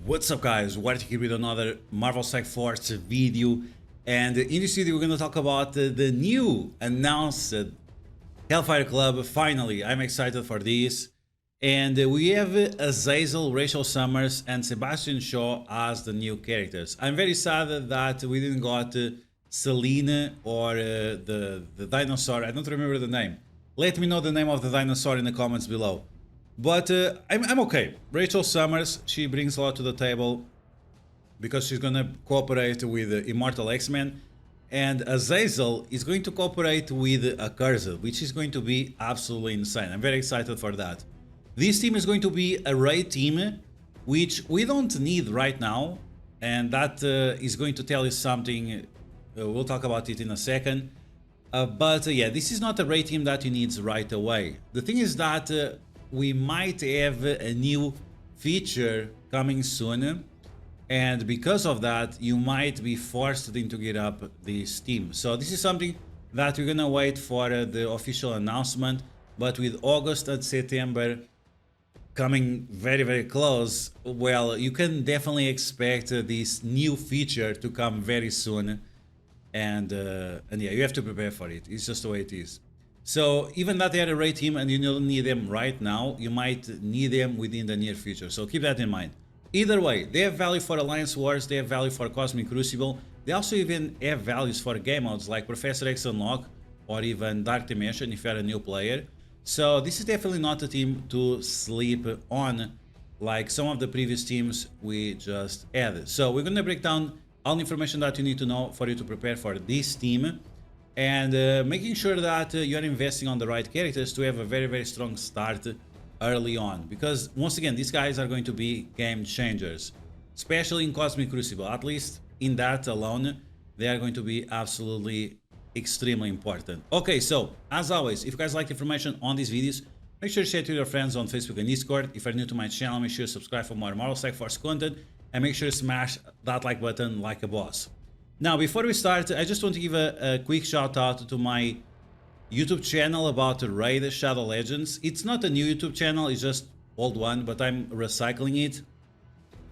What's up guys, DuArktik here with another Marvel Strike Force video, and in this video we're going to talk about the new announced HELLFIRE Club. Finally, I'm excited for this, and we have Zazil, Rachel Summers and Sebastian Shaw as the new characters. I'm very sad that we didn't got Selena or the dinosaur. I don't remember the name. Let me know the name of the dinosaur in the comments below. But I'm okay. Rachel Summers, she brings a lot to the table because she's gonna cooperate with Immortal X-Men, and Zazil is going to cooperate with Cursed, which is going to be absolutely insane. I'm very excited for that. This team is going to be a raid team, which we don't need right now, and that is going to tell you something. We'll talk about it in a second. But yeah, this is not a raid team that you need right away. The thing is that we might have a new feature coming soon, and because of that you might be forced into get up this team. So this is something that we're gonna wait for the official announcement, but with August and September coming very close, well, you can definitely expect this new feature to come very soon, and yeah, you have to prepare for it. It's just the way it is. So even that they are a raid team and you don't need them right now, you might need them within the near future. So keep that in mind. Either way, they have value for Alliance Wars, they have value for Cosmic Crucible. They also even have values for game modes like Professor X Unlock or even Dark Dimension if you're a new player. So this is definitely not a team to sleep on like some of the previous teams we just added. So we're going to break down all the information that you need to know for you to prepare for this team, and making sure that you're investing on the right characters to have a very strong start early on, because once again these guys are going to be game changers, especially in Cosmic Crucible. At least in that alone they are going to be absolutely extremely important. Okay, so as always, if you guys like information on these videos, make sure to share it with your friends on Facebook and Discord. If you're new to my channel, make sure to subscribe for more Marvel Strike Force content, and make sure to smash that like button like a boss. Now, before we start, I just want to give a quick shout out to my YouTube channel about Raid Shadow Legends. It's not a new YouTube channel, it's just old one, but I'm recycling it.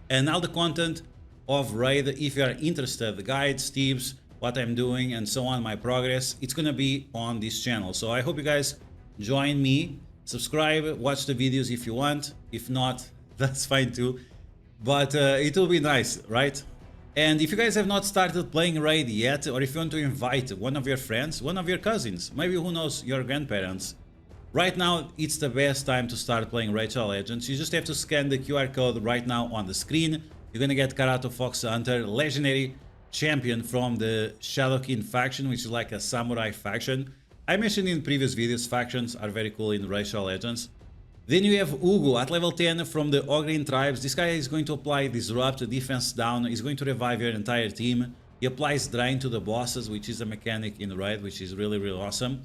And all the content of Raid, if you are interested, the guides, tips, what I'm doing, and so on, my progress, it's gonna be on this channel. So I hope you guys join me, subscribe, watch the videos if you want. If not, that's fine too. But it will be nice, right? And if you guys have not started playing Raid yet, or if you want to invite one of your friends, one of your cousins, maybe, who knows, your grandparents, right now it's the best time to start playing Raid Shadow Legends. You just have to scan the QR code right now on the screen. You're gonna get Karato Foxhunter, legendary champion from the Shadow King faction, which is like a samurai faction. I mentioned in previous videos, factions are very cool in Raid Shadow Legends. Then you have Uugo at level 10 from the Ogrin tribes. This guy is going to apply Disrupt, defense down. He's going to revive your entire team. He applies Drain to the bosses, which is a mechanic in Raid, which is really awesome.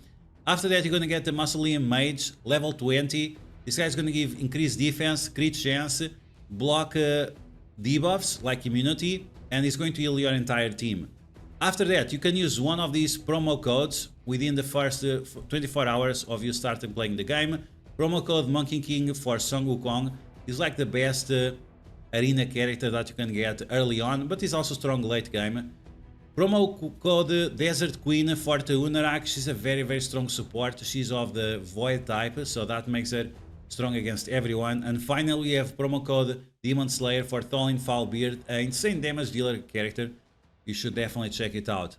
After that, you're going to get the Mausoleum Mage, level 20. This guy is going to give increased defense, crit chance, block debuffs like immunity, and he's going to heal your entire team. After that, you can use one of these promo codes within the first 24 hours of you starting playing the game. Promo code MONKEYKING for Son Wukong is like the best arena character that you can get early on, but is also strong late game. Promo code Desert Queen for Duarktik. She's a very strong support. She's of the Void type, so that makes her strong against everyone. And finally, we have promo code Demon Slayer for Tholin Falbeard, an insane damage dealer character. You should definitely check it out.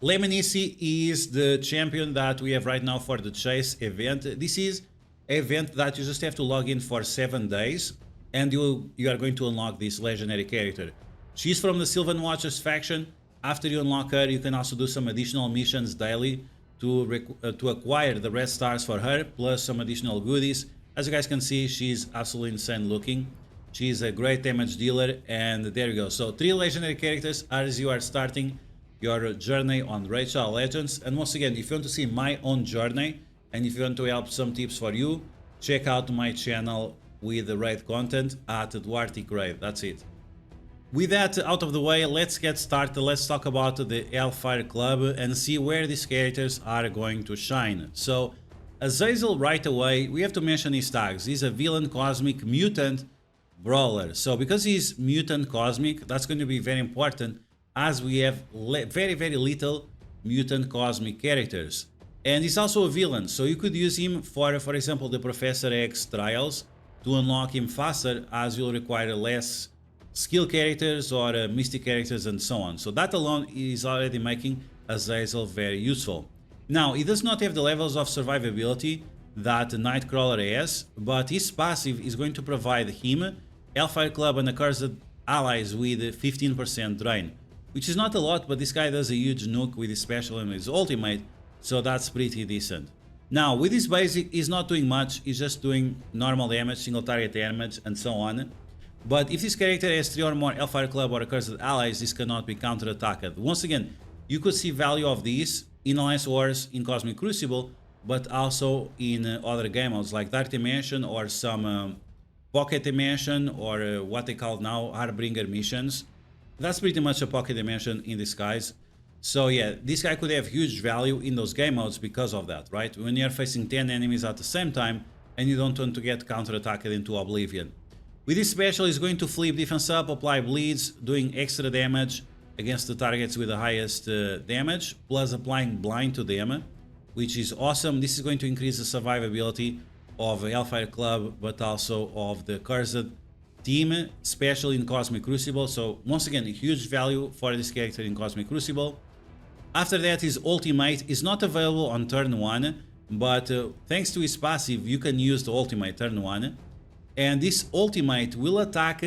Lemonisi is the champion that we have right now for the Chase event. This is an event that you just have to log in for 7 days, and you are going to unlock this legendary character. She's from the Sylvan Watchers faction. After you unlock her, you can also do some additional missions daily to acquire the red stars for her, plus some additional goodies. As you guys can see, she's absolutely insane looking. She's a great damage dealer, and there you go. So 3 legendary characters as you are starting your journey on Raid Shadow Legends. And once again, if you want to see my own journey, and if you want to help some tips for you, check out my channel with the raid content at DuArktik Raid. That's it. With that out of the way, let's get started. Let's talk about the HELLFIRE Club and see where these characters are going to shine. So Zazil, right away, we have to mention his tags. He's a villain cosmic mutant brawler. So because he's mutant cosmic, that's going to be very important as we have very little mutant cosmic characters. And he's also a villain, so you could use him for example, the Professor X trials to unlock him faster, as will require less skill characters or mystic characters and so on. So that alone is already making Zazil very useful. Now, he does not have the levels of survivability that Nightcrawler has, but his passive is going to provide him, Hellfire Club and Accursed allies with 15% drain, which is not a lot, but this guy does a huge nuke with his special and his ultimate, so that's pretty decent. Now, with his basic, he's not doing much, he's just doing normal damage, single target damage, and so on. But if this character has 3 or more Hellfire Club or Accursed allies, this cannot be counter-attacked. Once again, you could see value of these in Alliance Wars, in Cosmic Crucible, but also in other game modes like Dark Dimension or some Pocket Dimension, or what they call now Harbinger missions. That's pretty much a Pocket Dimension in disguise. So yeah, this guy could have huge value in those game modes because of that, right? When you're facing 10 enemies at the same time and you don't want to get counter-attacked into oblivion. With this special, he's going to flip defense up, apply bleeds, doing extra damage against the targets with the highest damage, plus applying blind to them, which is awesome. This is going to increase the survivability of Hellfire Club, but also of the Cursed team, especially in Cosmic Crucible. So once again, a huge value for this character in Cosmic Crucible. After that, his ultimate is not available on turn 1, but thanks to his passive, you can use the ultimate turn 1. And this ultimate will attack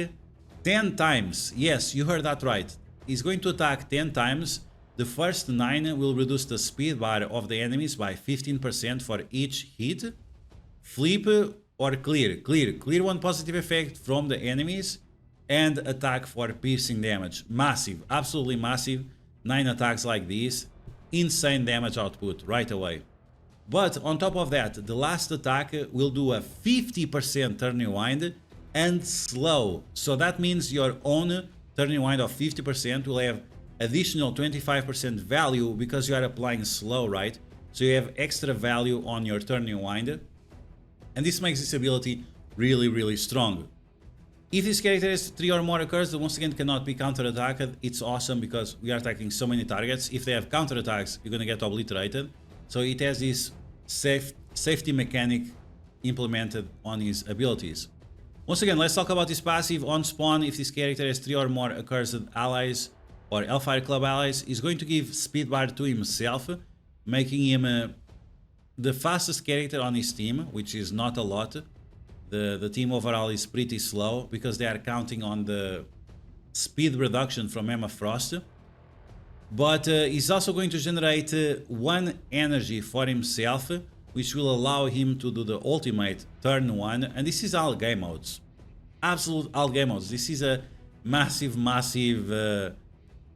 10 times. Yes, you heard that right. He's going to attack 10 times. The first 9 will reduce the speed bar of the enemies by 15% for each hit. Flip or clear. Clear one positive effect from the enemies and attack for piercing damage. Massive, absolutely massive. 9 attacks like this. Insane damage output right away. But on top of that, the last attack will do a 50% turn rewind and slow. So that means your own turn rewind of 50% will have additional 25% value because you are applying slow, right? So you have extra value on your turn rewind. And this makes this ability really strong. If this character has 3 or more occurs, once again cannot be counter-attacked. It's awesome because we are attacking so many targets. If they have counter-attacks, you're gonna get obliterated. So it has this safety mechanic implemented on his abilities. Once again, let's talk about his passive. On spawn, if this character has 3 or more accursed allies or Hellfire Club allies, he's going to give speed bar to himself, making him the fastest character on his team, which is not a lot. The team overall is pretty slow because they are counting on the speed reduction from Emma Frost. But he's also going to generate 1 energy for himself, which will allow him to do the ultimate turn 1. And this is all game modes. Absolute all game modes. This is a massive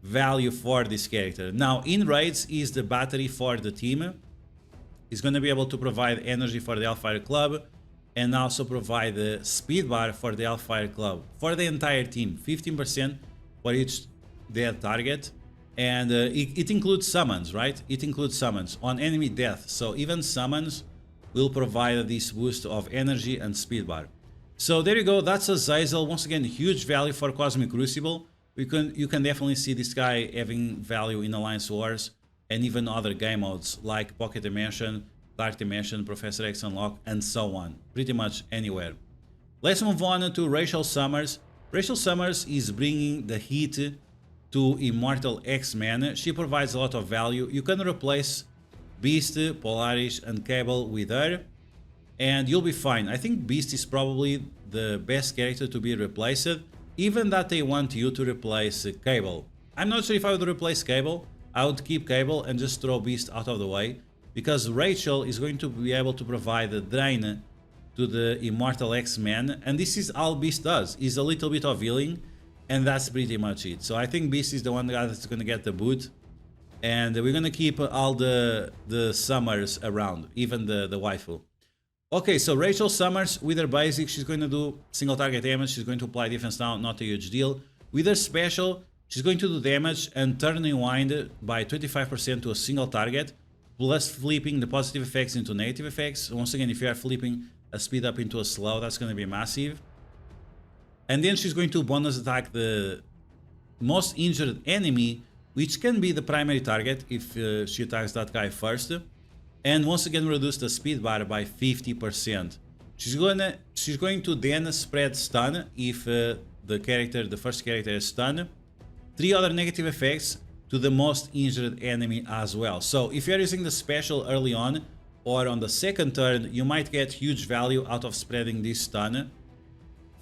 value for this character. Now, in raids is the battery for the team. He's going to be able to provide energy for the Hellfire Club and also provide the speed bar for the Hellfire Club. For the entire team, 15% for each dead target. And it includes summons, right? It includes summons on enemy death. So even summons will provide this boost of energy and speed bar. So there you go. That's a Zazil. Once again, huge value for Cosmic Crucible. You can definitely see this guy having value in Alliance Wars and even other game modes like Pocket Dimension, Dark Dimension, Professor X Unlock, and so on. Pretty much anywhere. Let's move on to Rachel Summers. Rachel Summers is bringing the heat to Immortal X-Men. She provides a lot of value. You can replace Beast, Polaris, and Cable with her, and you'll be fine. I think Beast is probably the best character to be replaced, even that they want you to replace Cable. I'm not sure if I would replace Cable. I would keep Cable and just throw Beast out of the way, because Rachel is going to be able to provide a drain to the Immortal X-Men, and this is all Beast does, is a little bit of healing, and that's pretty much it. So I think Beast is the one guy that's going to get the boot, and we're going to keep all the Summers around, even the waifu. Okay, so Rachel Summers, with her basic, she's going to do single target damage, she's going to apply defense down, not a huge deal. With her special, she's going to do damage and turn rewind by 25% to a single target, plus flipping the positive effects into negative effects. Once again, if you are flipping a speed up into a slow, that's going to be massive. And then she's going to bonus attack the most injured enemy, which can be the primary target if she attacks that guy first. And once again reduce the speed bar by 50%. She's going to then spread stun if the first character is stunned. 3 other negative effects to the most injured enemy as well. So if you're using the special early on or on the second turn, you might get huge value out of spreading this stun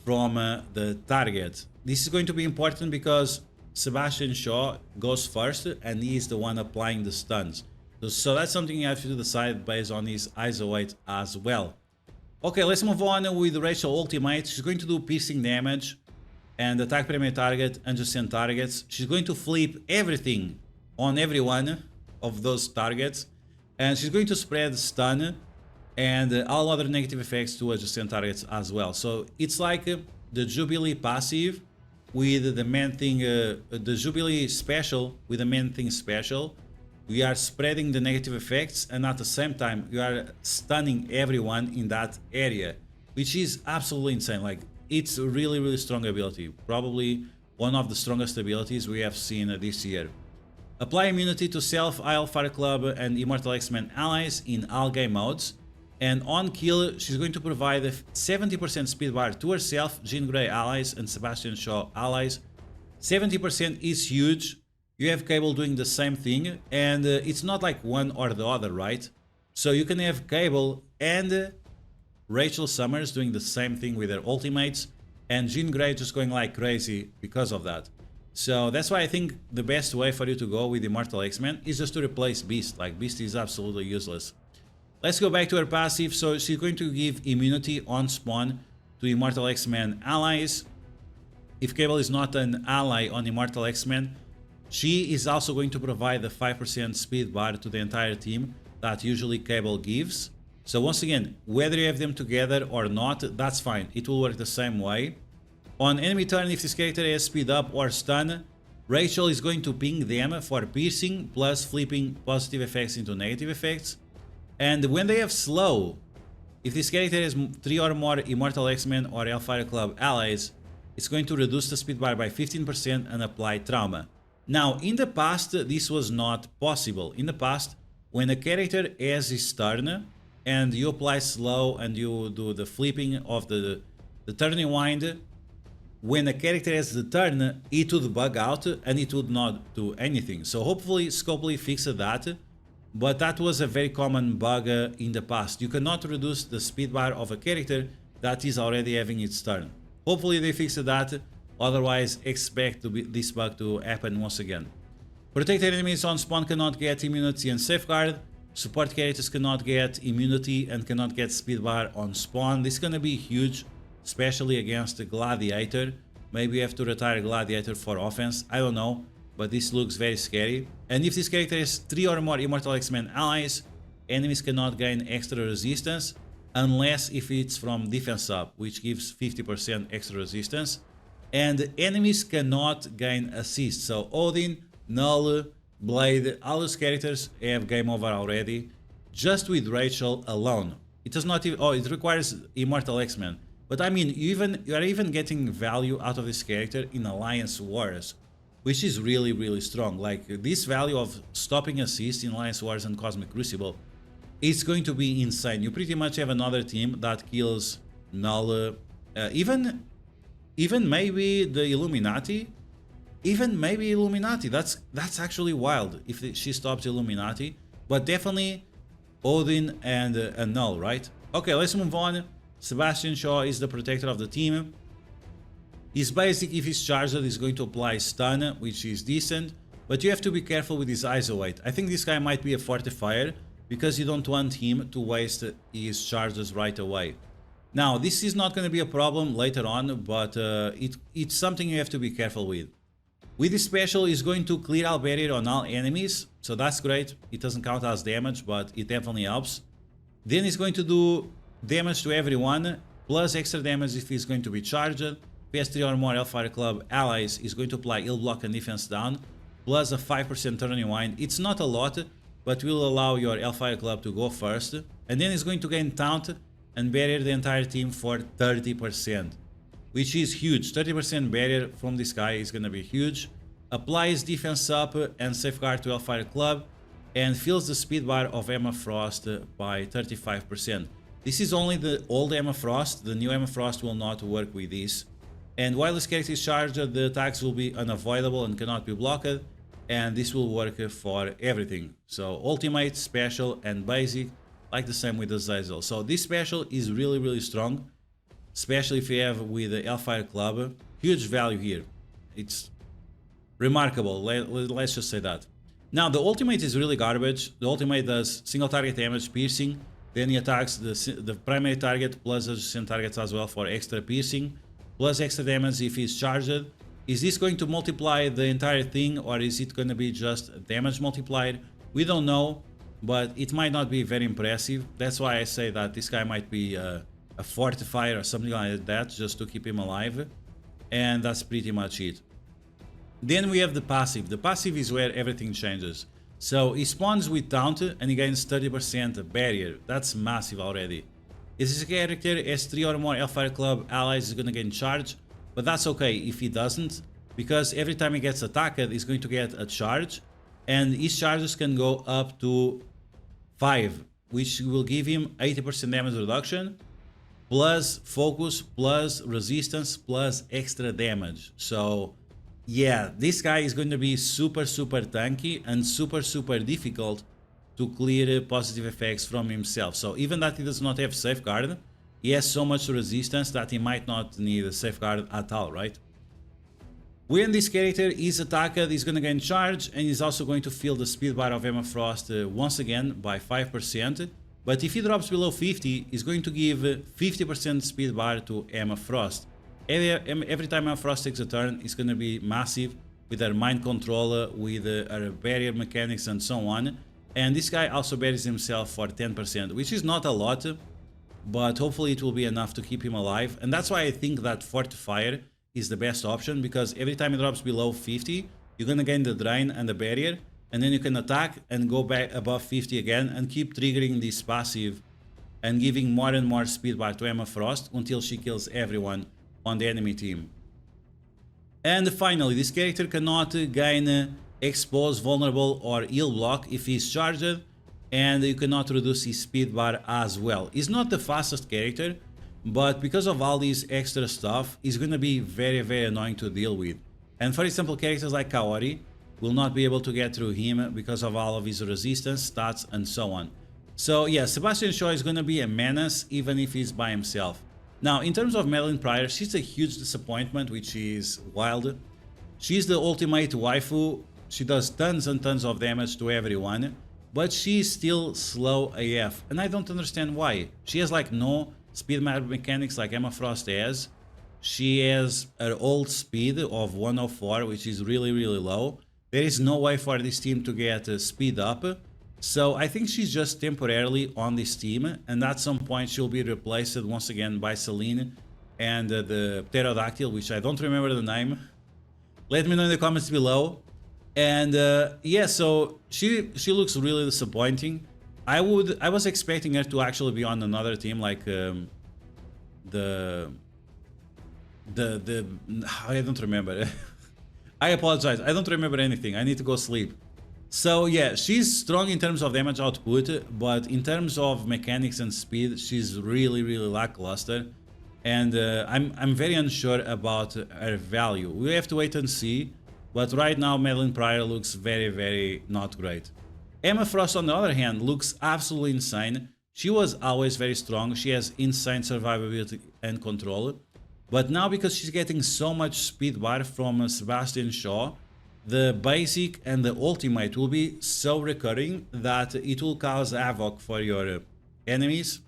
from the target. This is going to be important because Sebastian Shaw goes first and he is the one applying the stuns. So that's something you have to decide based on his ISO weight as well. Okay, let's move on with Rachel ultimate. She's going to do piercing damage and attack primary target, adjacent targets. She's going to flip everything on every one of those targets. And she's going to spread stun and all other negative effects to adjacent targets as well. So it's like the Jubilee passive with the main thing, the Jubilee special with the main thing special. We are spreading the negative effects and at the same time you are stunning everyone in that area, which is absolutely insane. Like, it's a really strong ability, probably one of the strongest abilities we have seen this year. Apply immunity to self, HELLFIRE Club and Immortal X-Men allies in all game modes, and on kill she's going to provide a 70% speed bar to herself, Jean Grey allies and Sebastian Shaw allies. 70% is huge. You have Cable doing the same thing, and it's not like one or the other, right? So you can have Cable and Rachel Summers doing the same thing with their ultimates, and Jean Grey just going like crazy because of that. So that's why I think the best way for you to go with Immortal X-Men is just to replace Beast. Like, Beast is absolutely useless. Let's go back to her passive. So she's going to give immunity on spawn to Immortal X-Men allies. If Cable is not an ally on Immortal X-Men, she is also going to provide the 5% speed bar to the entire team that usually Cable gives. So once again, whether you have them together or not, that's fine. It will work the same way. On enemy turn, if this character has speed up or stun, Rachel is going to ping them for piercing plus flipping positive effects into negative effects. And when they have slow, if this character has 3 or more Immortal X-Men or HELLFIRE Club allies, it's going to reduce the speed bar by 15% and apply trauma. Now, in the past, this was not possible. In the past, when a character has his turn and you apply slow and you do the flipping of the turning wind, when a character has the turn, it would bug out and it would not do anything. So hopefully Scopely fixed that, but that was a very common bug in the past. You cannot reduce the speed bar of a character that is already having its turn. Hopefully they fixed that. Otherwise, expect this bug to happen once again. Protected enemies on spawn cannot get immunity and safeguard. Support characters cannot get immunity and cannot get speed bar on spawn. This is gonna be huge, especially against the Gladiator. Maybe you have to retire Gladiator for offense. I don't know, but this looks very scary. And if this character has 3 or more Immortal X-Men allies, enemies cannot gain extra resistance unless if it's from defense up, which gives 50% extra resistance. And enemies cannot gain assist. So Odin, Null, Blade, all those characters have game over already. Just with Rachel alone. It does not even... Oh, it requires Immortal X-Men. But I mean, you are even getting value out of this character in Alliance Wars, which is really strong. Like, this value of stopping assist in Alliance Wars and Cosmic Crucible, it's going to be insane. You pretty much have another team that kills Null, even maybe the Illuminati. Even maybe Illuminati. That's actually wild if she stops Illuminati. But definitely Odin and Null, right? Okay, let's move on. Sebastian Shaw is the protector of the team. His basic, if he's charged, is going to apply stun, which is decent. But you have to be careful with his ISO weight. I think this guy might be a fortifier because you don't want him to waste his charges right away. Now, this is not going to be a problem later on, but it's something you have to be careful with. With this special, he's going to clear all barrier on all enemies, so that's great. It doesn't count as damage, but it definitely helps. Then he's going to do damage to everyone, plus extra damage if he's going to be charged. If he has 3 or more HELLFIRE Club allies, he's going to apply heal block and defense down, plus a 5% turning wind. It's not a lot, but will allow your HELLFIRE Club to go first. And then he's going to gain taunt and barrier the entire team for 30%, which is huge. 30% barrier from this guy is gonna be huge. Applies defense up and safeguard to Hellfire Club, and fills the speed bar of Emma Frost by 35%. This is only the old Emma Frost. The new Emma Frost will not work with this. And while this character is charged, the attacks will be unavoidable and cannot be blocked. And this will work for everything. So ultimate, special, and basic, like the same with the Zazil. So this special is really strong, especially if you have with the Hellfire Club. Huge value here. It's remarkable. Let's just say that. Now the ultimate is really garbage. The ultimate does single target damage, piercing. Then he attacks the primary target plus adjacent targets as well for extra piercing, plus extra damage if he's charged. Is this going to multiply the entire thing, or is it going to be just damage multiplied? We don't know, but it might not be very impressive. That's why I say that this guy might be a fortifier or something like that, just to keep him alive. And that's pretty much it. Then we have the passive. The passive is where everything changes. So he spawns with taunt and he gains 30% barrier. That's massive already. If this character has 3 or more Hellfire Club allies, he's gonna gain charge, but that's okay if he doesn't, because every time he gets attacked, he's going to get a charge, and his charges can go up to 5, which will give him 80% damage reduction, plus focus, plus resistance, plus extra damage. So yeah, this guy is going to be super tanky and super difficult to clear positive effects from himself. So even that he does not have safeguard, he has so much resistance that he might not need a safeguard at all, right? When this character is attacked, he's going to gain charge, and he's also going to fill the speed bar of Emma Frost once again by 5%. But if he drops below 50, he's going to give 50% speed bar to Emma Frost. Every time Emma Frost takes a turn, it's going to be massive with her mind control, with her barrier mechanics and so on. And this guy also buries himself for 10%, which is not a lot, but hopefully it will be enough to keep him alive. And that's why I think that Fortifier is the best option, because every time it drops below 50, you're going to gain the drain and the barrier, and then you can attack and go back above 50 again and keep triggering this passive and giving more and more speed bar to Emma Frost until she kills everyone on the enemy team. And finally, this character cannot gain expose, vulnerable, or heal block if he's charged, and you cannot reduce his speed bar as well. He's not the fastest character, but because of all these extra stuff, he's gonna be very annoying to deal with. And for example, characters like Kaori will not be able to get through him because of all of his resistance, stats, and so on. So yeah, Sebastian Shaw is gonna be a menace even if he's by himself. Now, in terms of Medaline Prior, she's a huge disappointment, which is wild. She's the ultimate waifu. She does tons and tons of damage to everyone, but she's still slow AF, and I don't understand why. She has like no speed mechanics like Emma Frost has. She has her old speed of 104, which is really low. There is no way for this team to get speed up. So I think she's just temporarily on this team, and at some point she'll be replaced once again by Celine and the pterodactyl, which I don't remember the name. Let me know in the comments below. And yeah, so she looks really disappointing. I was expecting her to actually be on another team, like I don't remember. I apologize, I don't remember anything. I need to go sleep. So yeah, she's strong in terms of damage output, but in terms of mechanics and speed, she's really lackluster. And I'm very unsure about her value. We have to wait and see. But right now, Medaline Prior looks very not great. Emma Frost, on the other hand, looks absolutely insane. She was always very strong. She has insane survivability and control. But now, because she's getting so much speed bar from Sebastian Shaw, the basic and the ultimate will be so recurring that it will cause havoc for your enemies.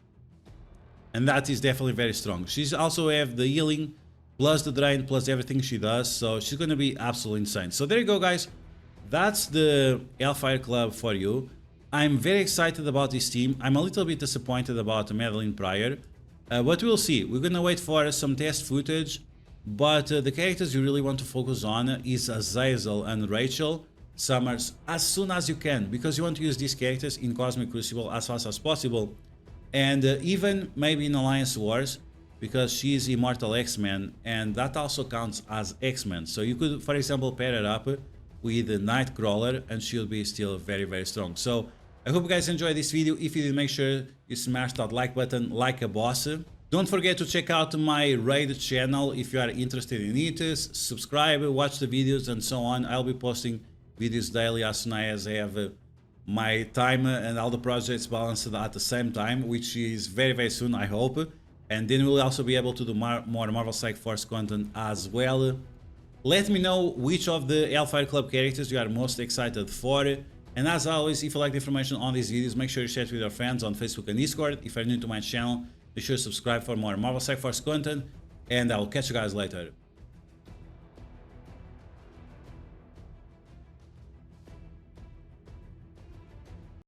And that is definitely very strong. She's also have the healing, plus the drain, plus everything she does, so she's gonna be absolutely insane. So there you go, guys. That's the Hellfire Club for you. I'm very excited about this team. I'm a little bit disappointed about Medaline Prior, but we'll see. We're gonna wait for some test footage, but the characters you really want to focus on is Zazil and Rachel Summers as soon as you can, because you want to use these characters in Cosmic Crucible as fast as possible, and even maybe in Alliance Wars. because she's Immortal X-Men, and that also counts as X-Men. So you could, for example, pair it up with the Nightcrawler, and she'll be still very, very strong. So I hope you guys enjoyed this video. If you did, make sure you smash that like button like a boss. Don't forget to check out my raid channel if you are interested in it. Subscribe, watch the videos, and so on. I'll be posting videos daily as soon as I have my time and all the projects balanced at the same time, which is very, very soon, I hope. And then we'll also be able to do more Marvel Strike Force content as well. Let me know which of the HELLFIRE Club characters you are most excited for. And as always, if you like the information on these videos, make sure you share it with your friends on Facebook and Discord. If you're new to my channel, be sure to subscribe for more Marvel Strike Force content. And I will catch you guys later.